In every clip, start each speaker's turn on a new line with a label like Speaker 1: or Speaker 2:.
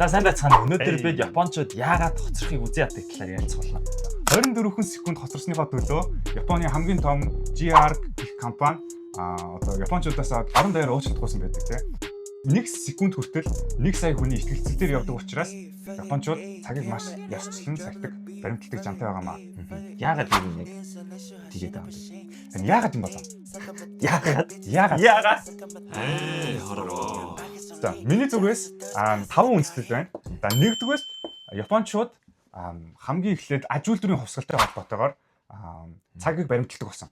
Speaker 1: За сайн байцгаана. Өнөөдөр бид Япончууд яагаад хоцрохыг үзье яддаг талаар ярилцуулна.
Speaker 2: 24 секунд хоцорсныхоо төлөө Японы хамгийн том GR гэх компани одоо Япончуудаас орон даяар уучлалтгүйсэн байдаг тийм. 1 секунд хүртэл 1 сая хүний итгэлцэлээр явдаг учраас Япончууд цагийг маш ясчлан сахидаг, баримтлагдаг жантай байгаамаа.
Speaker 1: Яагаад юм нэг тэгээд байгаа юм.
Speaker 2: Яагаад юм болов?
Speaker 1: Яагаад?
Speaker 2: Хороо. За миний зүгээс 5 үндэслэл байна. За нэгдүгээрт Япончууд хамгийн эхлээд аж үйлдвэрийн хувьсгалтай холбоотойгоор цагийг баримтлагдаг болсон.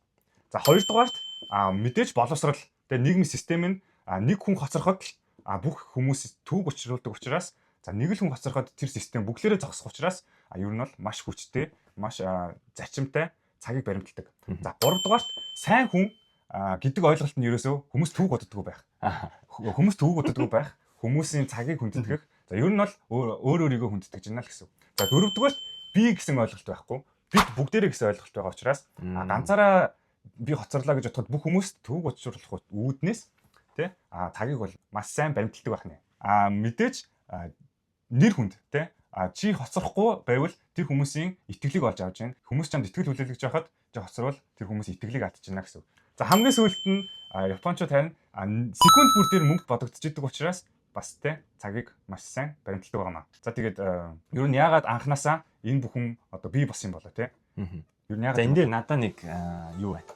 Speaker 2: За хоёрдугаарт мэдээж боловсрал тэгээ нийгмийн систем нь нэг хүн хоцроход бүх хүмүүс төвөг учруулдаг учраас за нэг л хүн хоцроход тэр систем бүгдлээрээ зогсох учраас ер нь бол маш хүчтэй, маш зарчимтай цагийг баримтлагдаг. За гуравдугаарт сайн хүн гэдэг ойлголт нь ерөөсөө хүмүүс төвөг боддоггүй байх. Хүмүүс төвөг боддоггүй байх. Хүмүүсийн цагийг хүндэтгэх. За ер нь бол өөрийгөө хүндэтгэж байна л гэсэн. За дөрөвдүгээрт би гэсэн ойлголт байхгүй. Бид бүгдээрээ гэсэн ойлголт байгаа учраас ганцаараа би хоцорлоо гэж бодоход бүх хүмүүст төвөг учруулах үүднээс тий цагийг бол маш сайн баримтлагдаг байх нэ. Мэдээж нэр хүнд тий чи хоцрохгүй байвал тэр хүмүүсийн итгэлийг олж авч байна. Хүмүүс чамд итгэл хүлээлгэж байхад чи хоцрол тэр хүмүүсийн итгэлийг атж байна гэсэн. За хамгийн сүүлд нь Япончууд харин секунд бүр дээр мөнгө бодогдчихдаг учраас бас тий цагийг маш сайн баримтлагдаг байна. За тэгээд ер нь яагаад анханасаа энэ бүхэн одоо бий болсон юм болоо тий. Ер нь яагаад
Speaker 1: энэ дээр надад нэг юу байна.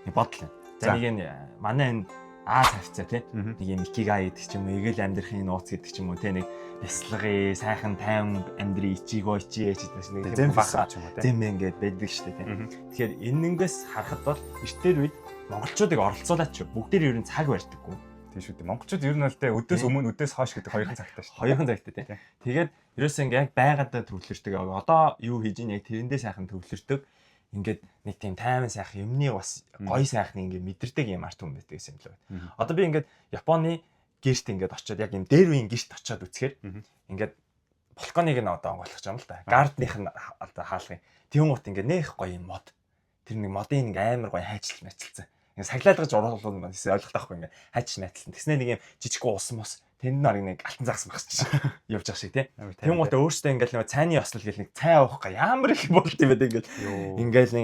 Speaker 1: Нэг бодол байна. За нэг нь манай энэ цавцаа тий нэг юм икигай гэдэг ч юм уу, эгэл амьдрахын нууц гэдэг ч юм уу тий нэг бясалгын сайхан тайван амьдрий ичиго ичээ гэдэг нэг
Speaker 2: зэм баха ч юм уу тий.
Speaker 1: Зэм ингээд байдаг шүү дээ тий. Тэгэхээр энэнгээс харахад бол эртээр үед монголчуудыг оролцуулаад ч бүгдээр ер нь цаг барьдаггүй.
Speaker 2: Тийм шүү дээ. Монголчууд ер нь л дээ өдөөс өмнө өдөөс хойш гэдэг хоёрхан цагтай шүү.
Speaker 1: Хоёрхан цагтай тий. Тэгээд ерөөсөө ингээд яг байгаадаа төвлөрдөг. Одоо юу хийж ийн яг тэрэндээ сайхан төвлөрдөг. Ингээд нэг тийм тайван сайхан юмны бас гоё сайхны ингээд мэдэрдэг юм арт хүн байдаг гэсэн юм л байна. Одоо би ингээд Японы гэрт ингээд очиод яг юм дээр үеийн гэрт очиод үзэхээр ингээд балконыг нь одоо онгойлгож байгаа юм л да. Гардных нь одоо хаалгын. Тэнгуут ингээд нэх гоё юм мод. Тэр нэг модын нэг амар гоё хайчил мэцэлцэн. Ингээд саглаалгаж оруулах юм гэсэн ойлгох таахгүй ингээд хайчил мэцэлцэн. Тэснэ нэг юм жижиг уус мос тэнд нарыг нэг алтан загас багсч явж байгаа шиг тий. Тэнгуут өөртөө ингээд нэг цайны ослол гэл нэг цай авах га ямар их болт юм бэ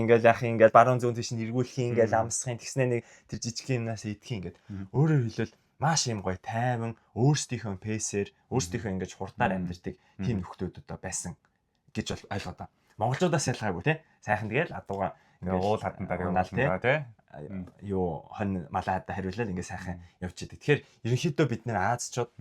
Speaker 1: ингээд яах юм ингээд баруун зүүн тийш эргүүлэх ингээд амсахын тэгснэ нэг тэр жижиг юмнаас идэх ингээд өөрөөр хэлбэл маш юм гоё тайван өөрсдийнхөө пэсээр өөрсдийнхөө ингээд хурдаар амьдэрдэг тийм нөхдүүд одоо байсан гэж ойлгоо та. Монголчуудаас ялгаагүй тий. Сайхан тэгэл адууга
Speaker 2: ингээд уул хадантаар явуул тий.
Speaker 1: Юу хон малаада хариулаад ингээд сайхан явж идэг. Тэгэхээр ерөнхийдөө бид нэр Азчууд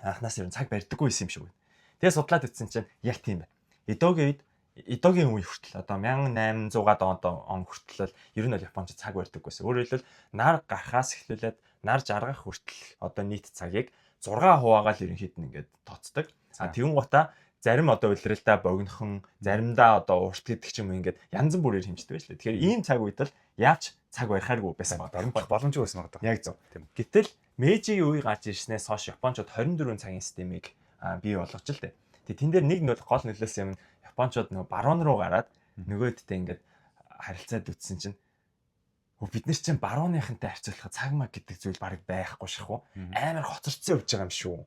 Speaker 1: анханаас ер нь цаг барьдаггүй юм шиг байна. Тэгээ судлаад үзсэн чинь яг тийм байна. Эдогийн үе хүртэл одоо 1800-аад он хүртэл ер нь бол Японч цаг барьдаггүйсэн. Өөрөөр хэлбэл нар гарахаас эхлүүлээд нар жаргах хүртэл одоо нийт цагийг 6 хуваагаал ерөнхийд нь ингээд тооцдог. Тэгүн гута зарим одоо улиралдаа богинохон, заримдаа одоо урт гэдэг ч юм уу ингээд янз бүрээр хэмждэг байж лээ. Тэгэхээр ийм цаг үед л яавч цаг барихааргүй байсан
Speaker 2: баримтлах боломжгүй байсан байна.
Speaker 1: Яг зөв. Гэтэл Мэйжигийн үе гарч ирснээс хойш Япончууд 24 цагийн системийг бий болгож л дээ. Тэгээ тэн дээр нэг гол нөлөөс юм Япончууд нөгөө баруун руу гараад нөгөөддөө ингээд харилцаад үтсэн чинь бид нар чинь барууныхантай харьцуулахад цаг маг гэдэг зүйл барыг байхгүй шахуу. Амар хоцорцсон явж байгаа юм шүү.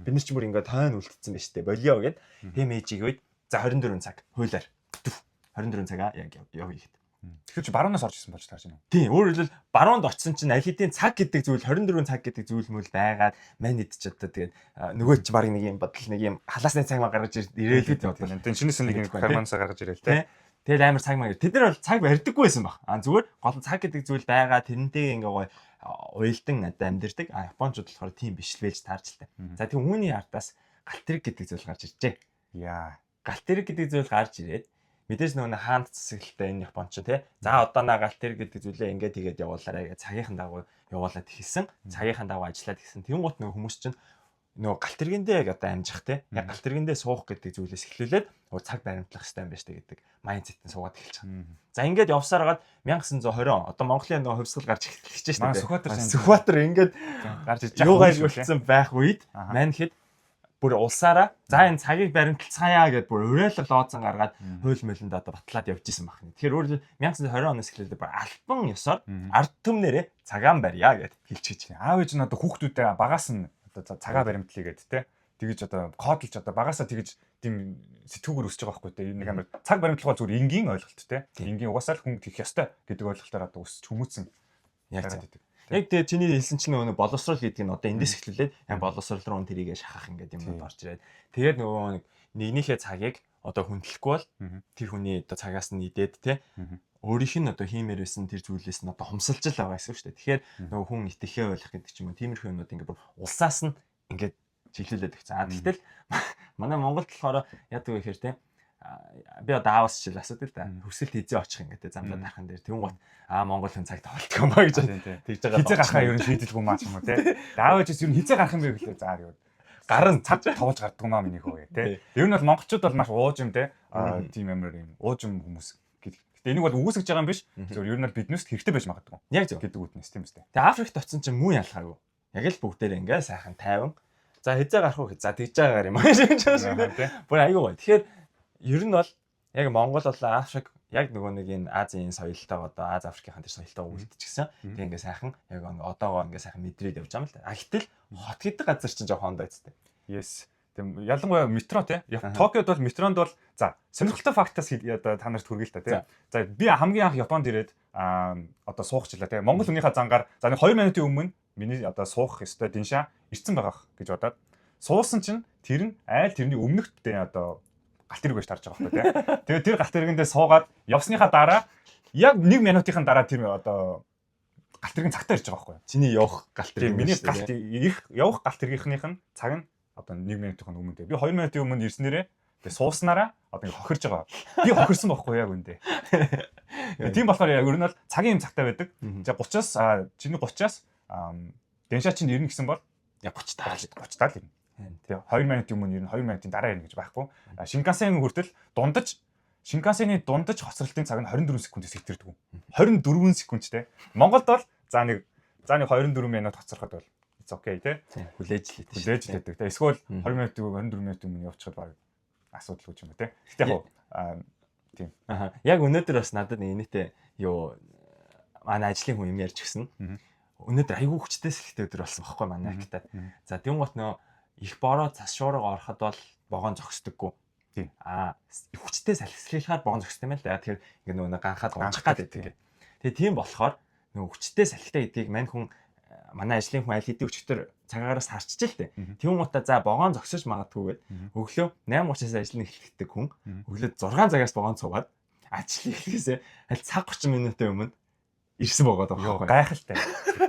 Speaker 1: Бид нар ч бүр ингээд тойн үлдсэн байж тээ. Болио гэд тийм Мэйжигийн үед за 24 цаг хуулаар 24 цагаа яг явъя гэхэд.
Speaker 2: Тэгэхээр чи баруунаас орж ирсэн болж таарч байна уу?
Speaker 1: Тийм, өөрөөр хэлбэл баруунд очсон чинь аль хэдийн цаг гэдэг зүйл 24 цаг гэдэг зүйл мөл байгаад мань идэж одоо тэгээд нөгөө чи баг нэг юм бодол нэг юм халаасны цаг маа гаргаж ирээл гэдэг бодлоо.
Speaker 2: Тэгээд шинээс нэг карманасаа гаргаж ирээл тэ.
Speaker 1: Тэгэл амар цаг маа. Тэд нар бол цаг барьдаггүй байсан баг. Зүгээр гол цаг гэдэг зүйл байгаа тэрнтэйгээ ингээ гоё уйлдан надад амьдэрдэг. Япончууд болохоор тийм биш л байж таарч л та. За тийм үүний артаас галтерэг гэдэг зүйл гарч иржээ.
Speaker 2: Яа.
Speaker 1: Галтерэг гэдэг зүйл гарч ирээд мэдээж нөгөө хаант цэцгэлтэй энэ Японч тий. За одоо галтерэг гэдэг зүйлээ ингээд тэгээд явуулаарай гэж цагийнхан дагуу явуулаад хэлсэн. Цагийнхан дагуу ажиллаад хэлсэн. Тэнгуут нөгөө хүмүүс чинь нөгөө галтергэндээ яг одоо амжих тий. Яг галтергэндээ суух гэдэг зүйлээс эхлүүлээд цаг баримтлах хэрэгтэй юм байна штэ гэдэг майндсетэн суугаад эхэлж байгаа. За ингээд явсараад 1920 он одоо Монголын нөгөө хувьсгал гарч эхэлж штэ. Сүхбаатар ингээд гарч иж юугаар үлдсэн байх үед мань хэд бүр улсаараа за энэ цагийг баримтлцгаая гэдээ бүр уриалга лооцсон гаргаад хууль мөлөнд одоо батлаад явж исэн байна. Тэгэхээр өөрөөр 1920 оноос эхлээд бүр альбан ёсоор ард түмнэрээ цагаан барья гэд хэлчихэж байна.
Speaker 2: Аав ээж нь одоо хүүхдүүдэд багаас нь одоо цагаа баримтлая гэд тэ. тэгэж одоо кодлж одоо багасаа тэгэж тийм сэтгүүгээр өсөж байгаа байхгүй те. Нэг амар цаг баримтлах бол зүгээр энгийн ойлголт те. Энгийн угаасаа л хүн хийх ёстой гэдэг ойлголтоор одоо өсөж хүмүүцэн
Speaker 1: яг байдаг. Яг тэгээ чиний хэлсэн чинь нөгөө боловсрол гэдэг нь одоо эндээс эхлүүлээд яг боловсрол руу тэрийгэ шахах ингээд юм орж ирээд тэгээд нөгөө нэгнийхээ цагийг одоо хүндлэхгүй бол тэр хүний одоо цагаас нь идээд те өөрийнх нь одоо хиймээр байсан тэр зүйлээс нь одоо хумсалж л байгаа гэсэн үг шүү дээ. Тэгэхээр нөгөө хүн итгэхээ ойлгох гэдэг ч юм уу тиймэрхүү юмнууд ингээд улсаас нь ингээд чиглүүлээд өгсөн. Тэгтэл манай Монголд болохоор яадаг вэ гэхээр те би одоо аавс чил асуудаг л да. Хүсэлт хийзээ очих ингээд замдаа дархан дээр тэгүн гот Монгол хүн цаг тоглох юм ба гэж тэгж байгаа.
Speaker 2: Хизээ гарахаа ер нь шийдэлгүй маа ч юм уу те. Аав ээжээс ер нь хизээ гарах юм бэ гэхлээр заа юу. Гар нь цаг тоглож гардаг маа миний хөө те. Ер нь бол монголчууд бол маш ууж юм те. Тийм амар юм ууж юм хүмүүс гэдэг. Гэтэ энийг бол үгүйсгэж байгаа юм биш. Зөв ер нь бол биднээс хэрэгтэй байж магадгүй.
Speaker 1: Яг зөв
Speaker 2: гэдэг үтнэс тийм үстэй.
Speaker 1: Тэгээ Африкт очсон чинь муу ялгаагүй. Яг л бүгдээрээ ингээ сайхан тайван. За хизээ гарах уу? За тэгж байгаагаар юм аа шиг те. Бүр аюу гой. Тэгэхээр ер нь бол яг Монгол бол Африк яг нөгөө нэг энэ Азийн соёлтойгоо одоо Аз Африкийн тэр соёлтойгоо үлдчихсэн. Тэгээ ингээ сайхан яг одоогоо ингээ сайхан мэдрээд явж байгаа юм л та. Гэтэл хот гэдэг газар чинь жоохон хондоо эцтэй.
Speaker 2: Yes. Тэм ялангуяа метро те. Токиод бол метронд бол за сонирхолтой фактаас одоо та нарт хүргэй л та те. За би хамгийн анх Японд ирээд одоо суугчлаа те. Монгол хүнийхээ зангаар за 2 минутын өмнө миний одоо суух ёстой диншаа ирсэн байгаа гэж бодоод суусан чинь тэр нь айл тэрний өмнөхтэй одоо галт тэрэг байж тарж байгаа байхгүй тий. Тэгээд тэр галт тэрэгэндээ суугаад явсныхаа дараа яг 1 минутын дараа тэр одоо галт тэрэг цагтаа ирж байгаа байхгүй.
Speaker 1: Чиний явах галт тэрэг.
Speaker 2: Миний галт ирэх явах галт тэрэгийнх нь цаг нь одоо 1 минутын өмнө тий. Би 2 минутын өмнө ирснээрээ тэгээд сууснараа одоо ингэ хохирж байгаа. Би хохирсон байхгүй яг үндэ. Тийм болохоор яг ер нь бол цагийн юм цагтаа байдаг. За 30-аас чиний 30-аас дэншаа чинь ирнэ гэсэн бол
Speaker 1: яг 30 таа л
Speaker 2: 30 таа л ирнэ. Тэгээ 2 минутын өмнө ирнэ 2 минутын дараа ирнэ гэж байхгүй. Шинкансен хүртэл дундаж Шинкансены дундаж хоцролтын цаг нь 24 секундээс хэтэрдэг. 24 секундтэй. Монголд бол за нэг 24 минут хоцроход бол it's okay тий.
Speaker 1: Хүлээж
Speaker 2: лээдэг. Тэгээ эсвэл 20 минутын 24 минутын өмнө явчихад баг асуудалгүй юм тий. Гэтэ яг тийм.
Speaker 1: Яг өнөөдөр бас надад нэг нийтээ юу манай ажлын хүн юм ярьж гисэн. Өнөөдөр айгүй хүчтэй сэлхтэй өдөр болсон байхгүй манай актад. За тийм гот нөө их бороо цас шуурга ороход бол вагон зогсдөггүй.
Speaker 2: Тийм.
Speaker 1: Хүчтэй салхилахаар вагон зогсдог юм л да. Тэгэхээр ингээ нөгөө ганхаад унчих гад байдаг. Тэгээ тийм болохоор нөгөө хүчтэй салхитай гэдгийг мань хүн манай ажлын хүн аль хэдийн өчтөр цагаараас харчиж л дээ. Тийм гутаа за вагон зогсож магадгүйгээд өглөө 8:30-аас ажил эхлэхдэг хүн өглөө 6 цагаас вагон цугаад ажил эхлэхээсээ аль цаг 30 минутын өмнө ирсэн байгаа даа.
Speaker 2: Гайхалтай.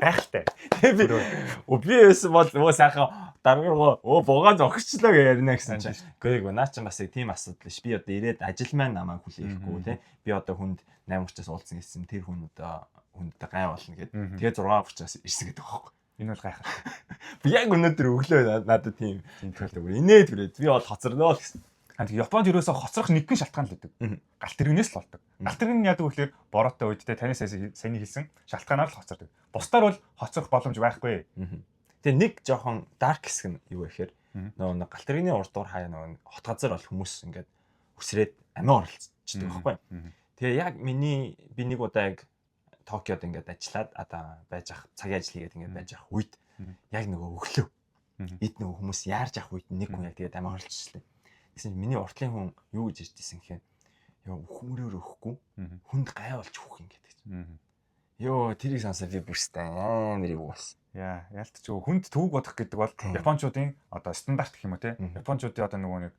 Speaker 2: Гайхалтай.
Speaker 1: Би байсан бол сайхан дараагаар вагон зогсчлоо гэж ярина гэсэн чинь. Гэхдээ наа чинь бас тийм асуудал ш. Би одоо ирээд ажил маань намайг хүлээхгүй те. Би одоо хүнд 8:30-аас уулзсан гэсэн тэр хүн одоо хүндтэй гай болно гэд. Тэгээ 6:30-аас ирсэн гэдэг байхгүй.
Speaker 2: Энэ бол гайхалтай.
Speaker 1: Би яг өнөөдөр өглөө надад тийм төлөв. Инээд хүрээд би бол хоцорноо л гэсэн.
Speaker 2: Японд ерөөсө хоцрох нэгэн шалтгаан л байдаг. Галт тэрэгнээс л болдог. Галт тэрэг нь яадаг вэ гэхээр бороотой үедээ таны саяны хэлсэн шалтгаанаар л хоцордог. Бусдаар бол хоцрох боломж байхгүй.
Speaker 1: Тэгээ нэг жоохон дарк хэсэг нь юу вэ гэхээр нөгөө галт тэрэгний урд дуур хаяа нөгөө хот газар бол хүмүүс ингээд өсрээд амиа оролцдог байхгүй. Тэгээ яг би нэг удаа яг Токиод ингээд ажиллаад одоо байж ах цагийн ажил хийгээд ингээд байж ах үед яг нөгөө өглөө эд нөгөө хүмүүс яарж ах үед нэг хүн яг тэгээд амиа оролцчихлээ. Гэсэн миний уртлын хүн юу гэж иржсэн гэхээр ёо хүмүүрээр өгөхгүй хүнд гай болж өгөх юм гэдэг чинь. Ёо тэрийг сонсоод би бүрстэй амар юу бас.
Speaker 2: Яа ялт ч хүнд төвөг бодох гэдэг бол японочдын одоо стандарт гэх юм уу те. Японочдын одоо нөгөө нэг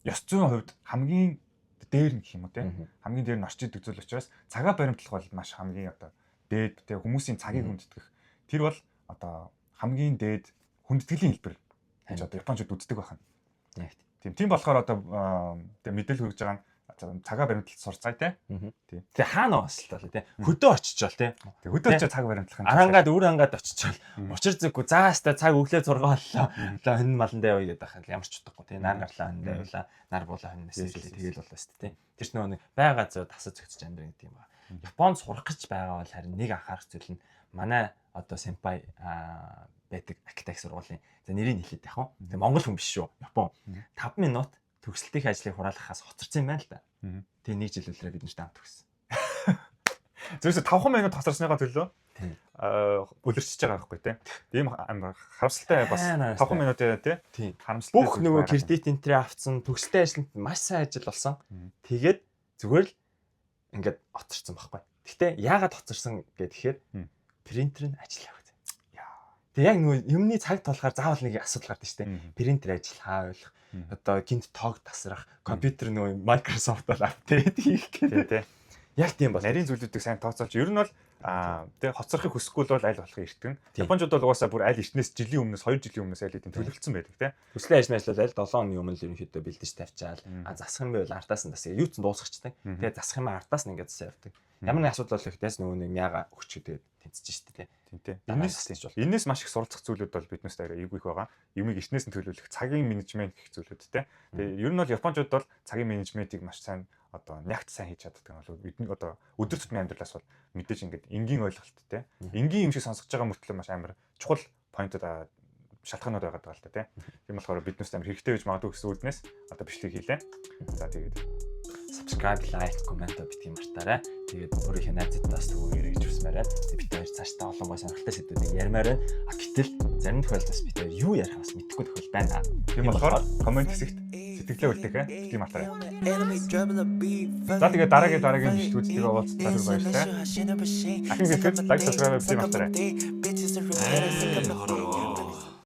Speaker 2: ёс зүйн хувьд хамгийн дээр гэх юм уу те. Хамгийн дээр нь орчиж идэг зүйл учраас цагаа баримтлах бол маш хамгийн одоо дээд те хүмүүсийн цагийг хүндэтгэх. Тэр бол одоо хамгийн дээд хүндэтгэлийн хэлбэр гэж одоо японочд үздэг байна.
Speaker 1: Яг
Speaker 2: тийм болохоор одоо мэдээлэл хүргэж байгаа нь цагаа баримтлалт сурцгаая те.
Speaker 1: Тийм. Тэгээ хаана баслаа те. Хөдөө очичвол те.
Speaker 2: Тэгээ хөдөө очиж цаг баримтлах юм.
Speaker 1: Арангаад өөр ангаад очичвол учир зүггүй зааста цаг өглөө 6 боллоо. Хин маландаа явъя гэдэг ахал ямар ч утгагүй те. Нар гарлаа хиндээ явлаа. Нар буулаа хинээс тэгэл болоо шүү дээ те. Тэр ч нэг байга зөө тасаж зөгтөж амьдрын гэдэг юм байна. Японд сурах гэж байгаа бол харин нэг анхаарах зүйл нь манай одоо сенпай байдаг академик сургуулийн за нэрийг хэлээд яах вэ? Тэгээ Монгол хүн биш шүү. Япон 5 минут төгсөлтийн ажлыг хураалгахаас хоцорсон юм байна л да. Тэгээ нэг жил үлрээ бид нарт амт өгсөн.
Speaker 2: Зөвхөн 5 минут хоцорсныхаа төлөө өлөрчиж байгаа байхгүй тий. Ийм амар харамсалтай бас 5 минут тий. Харамсалтай.
Speaker 1: Бүх нөгөө кредит энтри авцсан төгсөлтэй ажилд маш сайн ажил болсон. Тэгээд зүгээр л ингээд оцорсон байхгүй. Гэхдээ яагаад оцорсон гэхээр принтер нь ажил явах. Тэгээ яг нөгөө юмны цаг толгоор заавал нэг асуудал гардаг шүү дээ. Принтер ажил хаавлах, одоо гинт тоог тасрах, компьютер нөгөө Microsoft бол апдейт хийх гэдэг. Яг тийм бол
Speaker 2: нарийн зүйлүүдийг сайн тооцоолж ер нь бол тэгээ хоцрохыг хүсэхгүй бол аль болохыг эртгэн. Японууд бол угаасаа бүр аль эртнээс жилийн өмнөөс 2 жилийн өмнөөс аль хэдийн төлөвлөсөн байдаг тий.
Speaker 1: Хүслийн ажил аль 7 хоногийн өмнө л ерөнхийдөө бэлдэж тавьчаал. Засах юм байвал артаас нь засаа. Юу ч дуусчихдаг. Тэгээ засах юм артаас нь ингээд засаа явдаг. Ямар нэг асуудал болох дэс нөгөө нэг мяга өгч тэгээд тэнцэж штэ тий. Энээс маш их суралцах зүйлүүд бол биднээс арай эвгүй их байгаа. Юмыг эртнээс нь төлөвлөх, цагийн менежмент гэх зүйлүүд тий. Тэгээ ер нь бол японочууд бол цагийн менежментийг маш сайн одоо нягт сайн хийж чаддаг юм бол бидний одоо өдөр тутмын амьдралаас бол мэдээж ингээд энгийн ойлголттой энгийн юм шиг сонсож байгаа мөртлөө маш амар чухал поинтууд шалтгаанууд байгаа даа л та тийм болохоор биднээс амар хэрэгтэй гэж магадгүй гэсэн үднээс одоо бичлэг хийлээ. За тэгээд subscribe, like, comment битгий мартаарай. Тэгээд өөрийнхөө найзуудаас түгээгээрэй гэж хүсмээрээ. Бид хоёр цаашдаа олон гой сонирхолтой сэдвүүдийг ярмаар байна. Гэтэл зарим тохиолдолд бид хоёр юу ярих бас мэдэхгүй тохиол байна.
Speaker 2: Тийм болохоор комент хэсэгт сэтгэлээ үлдээх битгий мартаарай. За тэгээд дараагийн бичлэгүүдтэйгээ уулзлаа баярлалаа. Ахин хэлбэл like, subscribe битгий мартаарай.